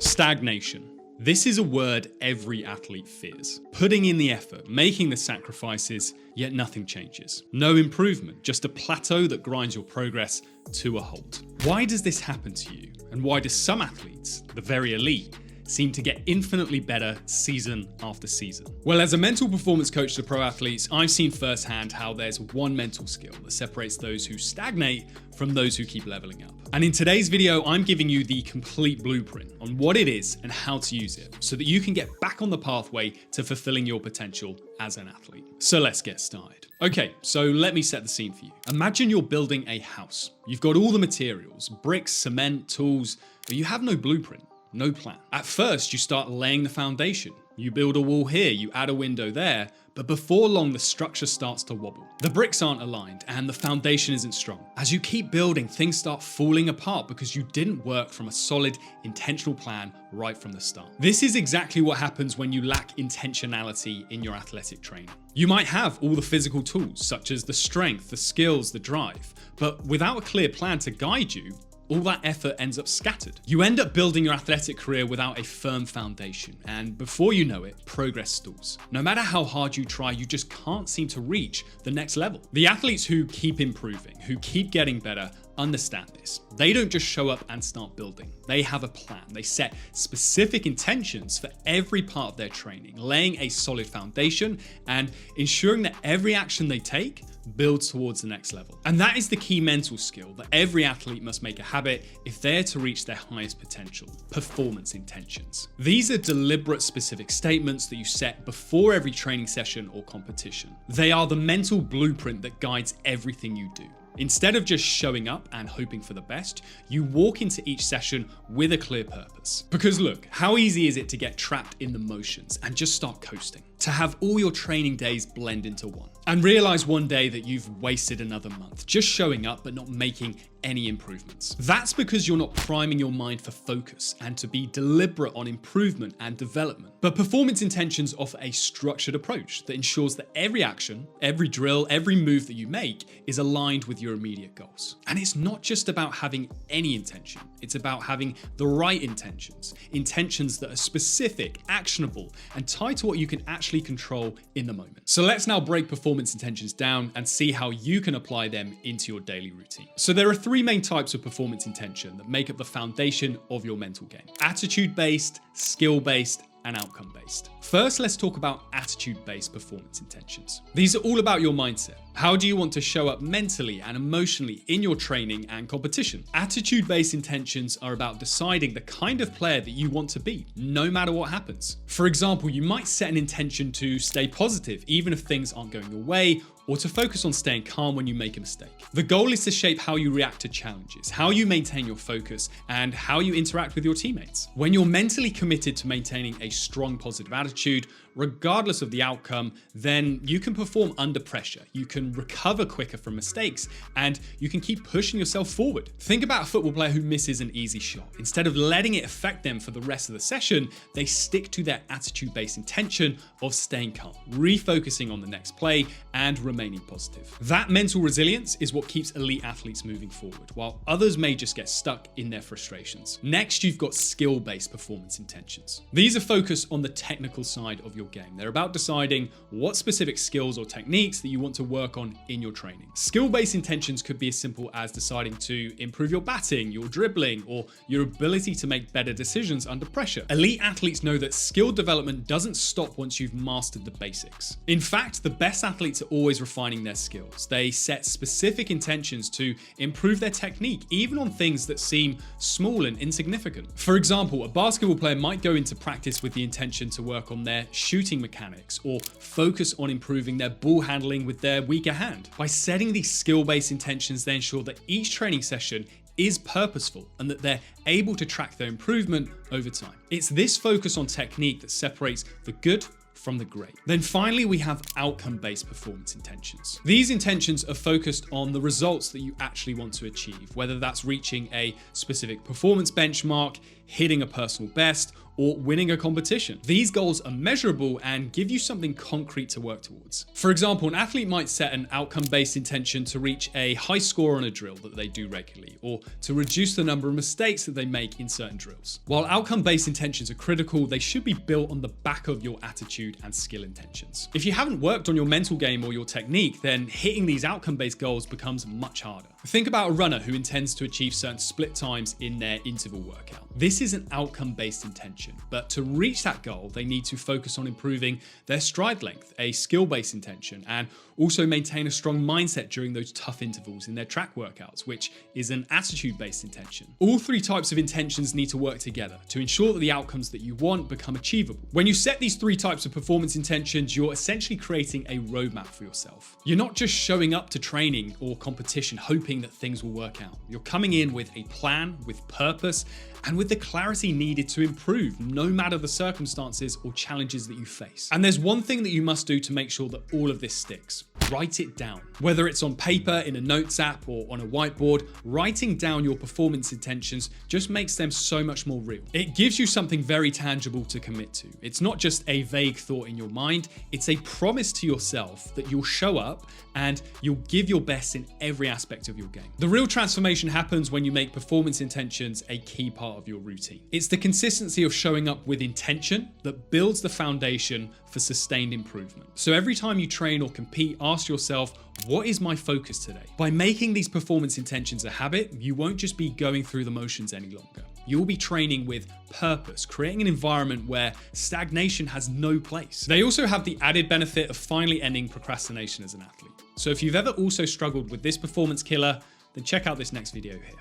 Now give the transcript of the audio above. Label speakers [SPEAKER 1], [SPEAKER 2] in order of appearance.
[SPEAKER 1] Stagnation. This is a word every athlete fears. Putting in the effort, making the sacrifices, yet nothing changes. No improvement, just a plateau that grinds your progress to a halt. Why does this happen to you? And why do some athletes, the very elite, seem to get infinitely better season after season? Well, as a mental performance coach to pro athletes, I've seen firsthand how there's one mental skill that separates those who stagnate from those who keep leveling up. And in today's video, I'm giving you the complete blueprint on what it is and how to use it so that you can get back on the pathway to fulfilling your potential as an athlete. So let's get started. Okay, so let me set the scene for you. Imagine you're building a house. You've got all the materials, bricks, cement, tools, but you have no blueprint. No plan. At first, you start laying the foundation. You build a wall here, you add a window there, but before long, the structure starts to wobble. The bricks aren't aligned and the foundation isn't strong. As you keep building, things start falling apart because you didn't work from a solid, intentional plan right from the start. This is exactly what happens when you lack intentionality in your athletic training. You might have all the physical tools, such as the strength, the skills, the drive, but without a clear plan to guide you, all that effort ends up scattered. You end up building your athletic career without a firm foundation, and before you know it, progress stalls. No matter how hard you try, you just can't seem to reach the next level. The athletes who keep improving, who keep getting better, understand this. They don't just show up and start building. They have a plan. They set specific intentions for every part of their training, laying a solid foundation and ensuring that every action they take builds towards the next level. And that is the key mental skill that every athlete must make a habit if they're to reach their highest potential: performance intentions. These are deliberate, specific statements that you set before every training session or competition. They are the mental blueprint that guides everything you do. Instead of just showing up and hoping for the best, you walk into each session with a clear purpose. Because look, how easy is it to get trapped in the motions and just start coasting? To have all your training days blend into one and realize one day that you've wasted another month just showing up but not making any improvements. That's because you're not priming your mind for focus and to be deliberate on improvement and development. But performance intentions offer a structured approach that ensures that every action, every drill, every move that you make is aligned with your immediate goals. And it's not just about having any intention, it's about having the right intentions. Intentions that are specific, actionable, and tied to what you can actually control in the moment. So let's now break performance intentions down and see how you can apply them into your daily routine. So there are three main types of performance intention that make up the foundation of your mental game: attitude-based, skill-based, and outcome-based. First, let's talk about attitude-based performance intentions. These are all about your mindset. How do you want to show up mentally and emotionally in your training and competition? Attitude-based intentions are about deciding the kind of player that you want to be, no matter what happens. For example, you might set an intention to stay positive, even if things aren't going your way, or to focus on staying calm when you make a mistake. The goal is to shape how you react to challenges, how you maintain your focus, and how you interact with your teammates. When you're mentally committed to maintaining a strong positive attitude, regardless of the outcome, then you can perform under pressure, you can recover quicker from mistakes, and you can keep pushing yourself forward. Think about a football player who misses an easy shot. Instead of letting it affect them for the rest of the session, they stick to their attitude-based intention of staying calm, refocusing on the next play, and remaining positive. That mental resilience is what keeps elite athletes moving forward, while others may just get stuck in their frustrations. Next, you've got skill-based performance intentions. These are focused on the technical side of your game. They're about deciding what specific skills or techniques that you want to work on in your training. Skill-based intentions could be as simple as deciding to improve your batting, your dribbling, or your ability to make better decisions under pressure. Elite athletes know that skill development doesn't stop once you've mastered the basics. In fact, the best athletes are always refining their skills. They set specific intentions to improve their technique, even on things that seem small and insignificant. For example, a basketball player might go into practice with the intention to work on their shooting mechanics or focus on improving their ball handling with their weaker hand. By setting these skill-based intentions, they ensure that each training session is purposeful and that they're able to track their improvement over time. It's this focus on technique that separates the good from the great. Then finally, we have outcome-based performance intentions. These intentions are focused on the results that you actually want to achieve, whether that's reaching a specific performance benchmark, hitting a personal best, or winning a competition. These goals are measurable and give you something concrete to work towards. For example, an athlete might set an outcome-based intention to reach a high score on a drill that they do regularly, or to reduce the number of mistakes that they make in certain drills. While outcome-based intentions are critical, they should be built on the back of your attitude and skill intentions. If you haven't worked on your mental game or your technique, then hitting these outcome-based goals becomes much harder. Think about a runner who intends to achieve certain split times in their interval workout. This is an outcome-based intention, but to reach that goal, they need to focus on improving their stride length, a skill-based intention, and also maintain a strong mindset during those tough intervals in their track workouts, which is an attitude-based intention. All three types of intentions need to work together to ensure that the outcomes that you want become achievable. When you set these three types of performance intentions, you're essentially creating a roadmap for yourself. You're not just showing up to training or competition hoping that things will work out. You're coming in with a plan, with purpose, and with the clarity needed to improve, no matter the circumstances or challenges that you face. And there's one thing that you must do to make sure that all of this sticks. Write it down. Whether it's on paper, in a notes app, or on a whiteboard, writing down your performance intentions just makes them so much more real. It gives you something very tangible to commit to. It's not just a vague thought in your mind, it's a promise to yourself that you'll show up and you'll give your best in every aspect of your game. The real transformation happens when you make performance intentions a key part of your routine. It's the consistency of showing up with intention that builds the foundation for sustained improvement. So every time you train or compete, ask yourself, what is my focus today? By making these performance intentions a habit, you won't just be going through the motions any longer. You'll be training with purpose, creating an environment where stagnation has no place. They also have the added benefit of finally ending procrastination as an athlete. So if you've ever also struggled with this performance killer, then check out this next video here.